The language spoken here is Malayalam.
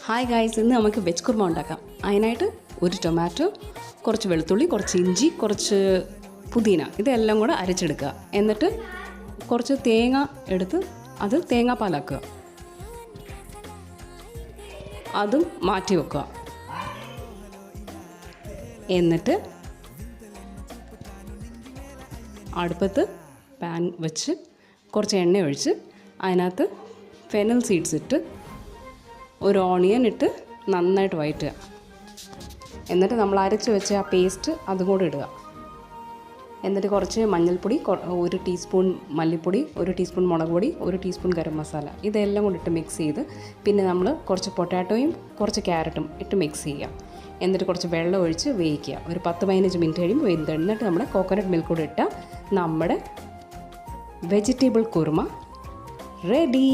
ഹായ് ഗായ്സ്, ഇന്ന് നമുക്ക് വെജ് കുർമ ഉണ്ടാക്കാം. അതിനായിട്ട് ഒരു ടൊമാറ്റോ, കുറച്ച് വെളുത്തുള്ളി, കുറച്ച് ഇഞ്ചി, കുറച്ച് പുതിന ഇതെല്ലാം കൂടെ അരച്ചെടുക്കുക. എന്നിട്ട് കുറച്ച് തേങ്ങ എടുത്ത് അത് തേങ്ങാപ്പാലാക്കുക. അതും മാറ്റി വെക്കുക. എന്നിട്ട് അടുപ്പത്ത് പാൻ വെച്ച് കുറച്ച് എണ്ണ ഒഴിച്ച് അതിനകത്ത് ഫെനൽ സീഡ്സ് ഇട്ട് ഒരു ഓണിയൻ ഇട്ട് നന്നായിട്ട് വഴറ്റുക. എന്നിട്ട് നമ്മൾ അരച്ച് വെച്ച ആ പേസ്റ്റ് അതും കൂടെ ഇടുക. എന്നിട്ട് കുറച്ച് മഞ്ഞൾപ്പൊടി, 1 ടീസ്പൂൺ മല്ലിപ്പൊടി, 1 ടീസ്പൂൺ മുളക് പൊടി, 1 ടീസ്പൂൺ ഗരം മസാല ഇതെല്ലാം കൂടി ഇട്ട് മിക്സ് ചെയ്ത് പിന്നെ നമ്മൾ കുറച്ച് പൊട്ടാറ്റോയും കുറച്ച് ക്യാരറ്റും ഇട്ട് മിക്സ് ചെയ്യുക. എന്നിട്ട് കുറച്ച് വെള്ളം ഒഴിച്ച് വേവിക്കുക. ഒരു 10-15 മിനിറ്റ് കഴിയുമ്പോൾ വെന്ത്. എന്നിട്ട് നമ്മുടെ കോക്കനട്ട് മിൽക്ക് കൂടെ ഇട്ടാൽ നമ്മുടെ വെജിറ്റബിൾ കുർമ റെഡി.